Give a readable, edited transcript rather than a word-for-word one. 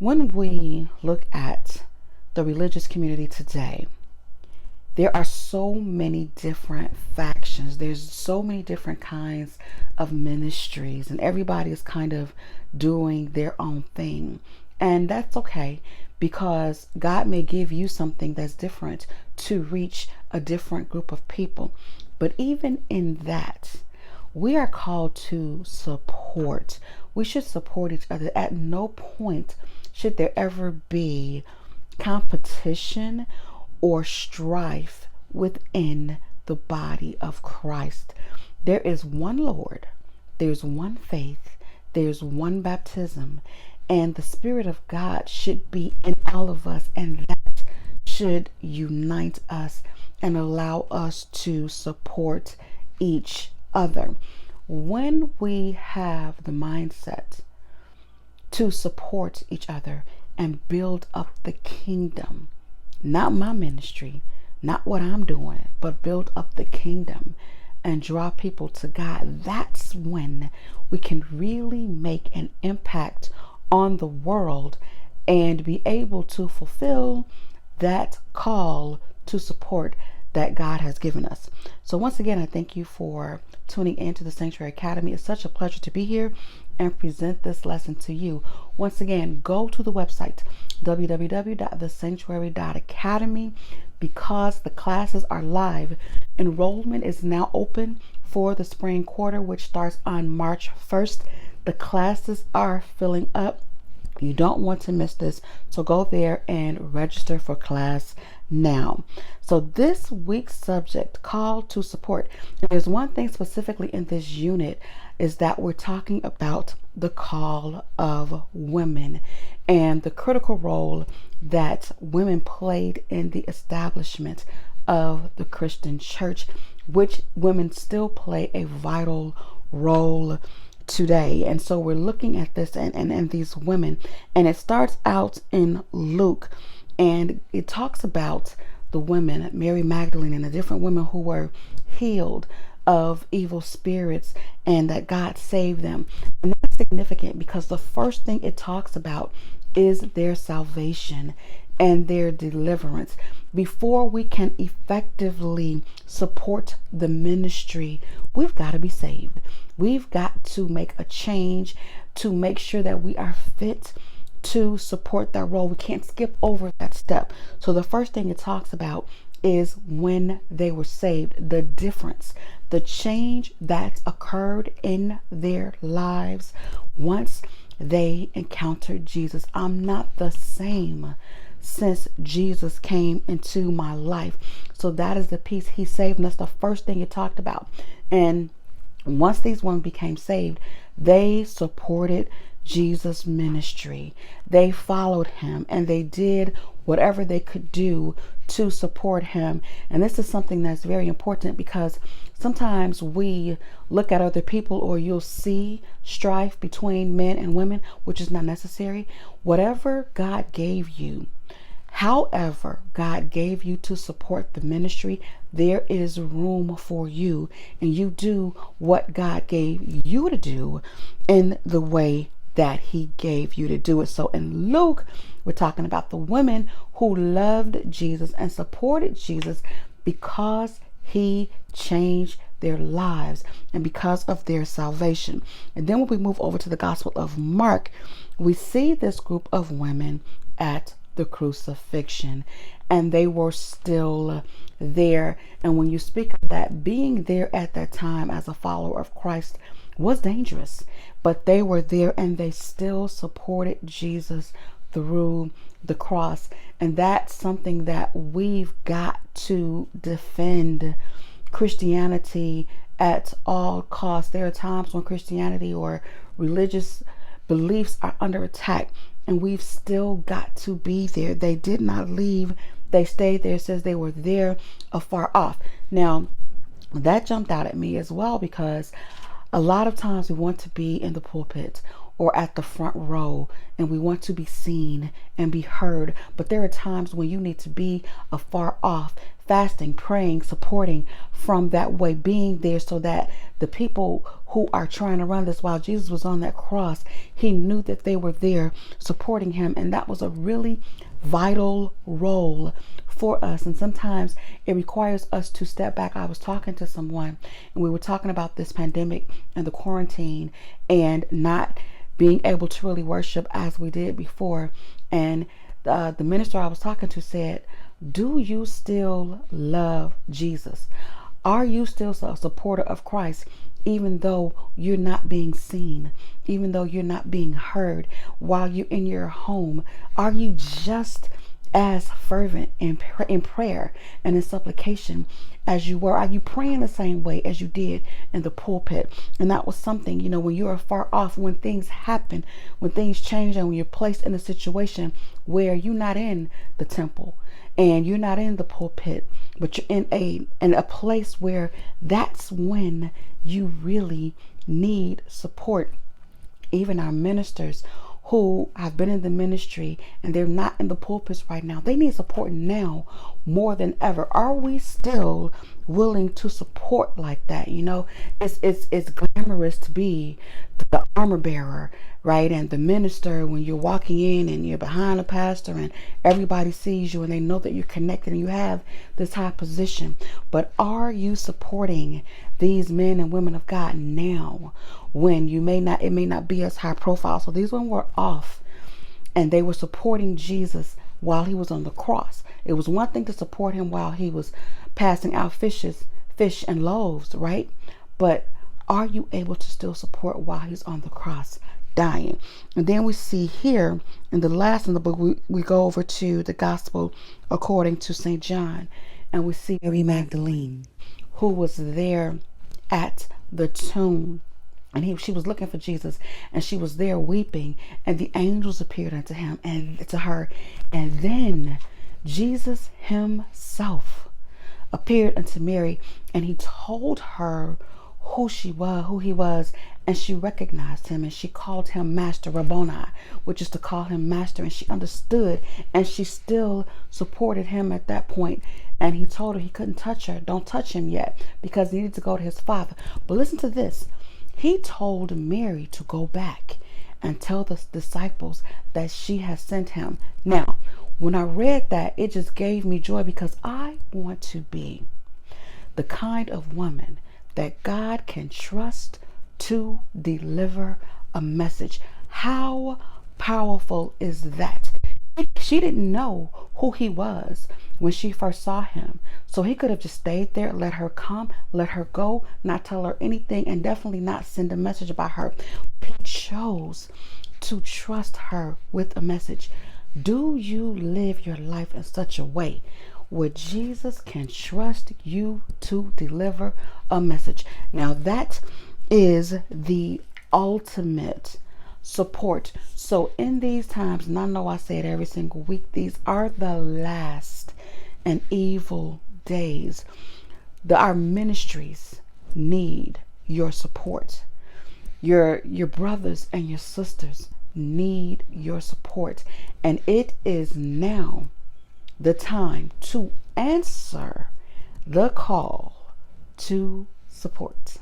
When we look at the religious community today, there are so many different factions. There's so many different kinds of ministries, and everybody is kind of doing their own thing. And that's okay because God may give you something that's different to reach a different group of people. But even in that, we are called to support. We should support each other. At no point should there ever be competition or strife within the body of Christ. There is one Lord, there's one faith, there's one baptism, and the Spirit of God should be in all of us, and that should unite us and allow us to support each other. When we have the mindset to support each other and build up the kingdom, not my ministry, not what I'm doing, but build up the kingdom and draw people to God, that's when we can really make an impact on the world and be able to fulfill that call to support that God has given us. So once again, I thank you for tuning into the Sanctuary Academy. It's such a pleasure to be here and present this lesson to you. Once again, go to the website www.thesanctuary.academy because the classes are live. Enrollment is now open for the spring quarter, which starts on March 1st. The classes are filling up. You don't want to miss this, so go there and register for class now. So this week's subject, call to support. And there's one thing specifically in this unit is that we're talking about the call of women and the critical role that women played in the establishment of the Christian church, which women still play a vital role today. And so we're looking at this and these women, and it starts out in Luke, and it talks about the women, Mary Magdalene and the different women who were healed of evil spirits and that God saved them. And that's significant because the first thing it talks about is their salvation and their deliverance. Before we can effectively support the ministry, we've got to be saved. We've got to make a change to make sure that we are fit to support that role. We can't skip over that step. So the first thing it talks about is when they were saved, the difference, the change that occurred in their lives once they encountered Jesus. I'm not the same since Jesus came into my life. So that is the piece. He saved, and that's the first thing it talked about. And once these women became saved, they supported Jesus' ministry. They followed him and they did whatever they could do to support him. And this is something that's very important because sometimes we look at other people, or you'll see strife between men and women, which is not necessary. Whatever God gave you, however God gave you to support the ministry, there is room for you, and you do what God gave you to do in the way that he gave you to do it. So in Luke, we're talking about the women who loved Jesus and supported Jesus because he changed their lives and because of their salvation. And then when we move over to the Gospel of Mark, we see this group of women at the crucifixion, and they were still there. And when you speak of that, being there at that time as a follower of Christ was dangerous, but they were there and they still supported Jesus through the cross. And that's something that we've got to defend Christianity at all costs. There are times when Christianity or religious beliefs are under attack, and we've still got to be there. They did not leave. They stayed there. It says they were there afar off. Now, that jumped out at me as well because a lot of times we want to be in the pulpit or at the front row and we want to be seen and be heard. But there are times when you need to be afar off, fasting, praying, supporting from that way, being there so that the people who are trying to run this while Jesus was on that cross. He knew that they were there supporting him, and that was a really vital role for us. And sometimes it requires us to step back. I was talking to someone, and we were talking about this pandemic and the quarantine and not being able to really worship as we did before. And the minister I was talking to said, do you still love Jesus? Are you still a supporter of Christ, even though you're not being seen, even though you're not being heard while you're in your home? Are you just as fervent in prayer and in supplication as you were? Are you praying the same way as you did in the pulpit? And that was something, when you are far off, when things happen, when things change, and when you're placed in a situation where you're not in the temple and you're not in the pulpit, but you're in a place where that's when you really need support. Even our ministers who have been in the ministry and they're not in the pulpits right now, they need support now more than ever. Are we still willing to support like that? It's glamorous to be the armor bearer, right? And the minister, when you're walking in and you're behind a pastor and everybody sees you and they know that you're connected and you have this high position. But are you supporting these men and women of God now, when it may not be as high profile? So these ones were off and they were supporting Jesus while he was on the cross. It was one thing to support him while he was passing out fish and loaves, right? But are you able to still support while he's on the cross dying? And then we see here in the last in the book, we go over to the gospel according to St. John, and we see Mary Magdalene, who was there at the tomb. And she was looking for Jesus, and she was there weeping, and the angels appeared unto him and to her. And then Jesus himself appeared unto Mary, and he told her who he was, and she recognized him, and she called him Master, Rabboni, which is to call him master. And she understood, and she still supported him at that point. And he told her he couldn't touch her. Don't touch him yet, because he needed to go to his father. But listen to this. He told Mary to go back and tell the disciples that she has sent him. Now, when I read that, it just gave me joy, because I want to be the kind of woman that God can trust to deliver a message. How powerful is that? She didn't know who he was when she first saw him. So he could have just stayed there, let her come, let her go, not tell her anything, and definitely not send a message about her. He chose to trust her with a message. Do you live your life in such a way where Jesus can trust you to deliver a message? Now that is the ultimate support. So in these times, and I know I say it every single week, these are the last and evil days. Our ministries need your support. Your brothers and your sisters need your support. And it is now the time to answer the call to support.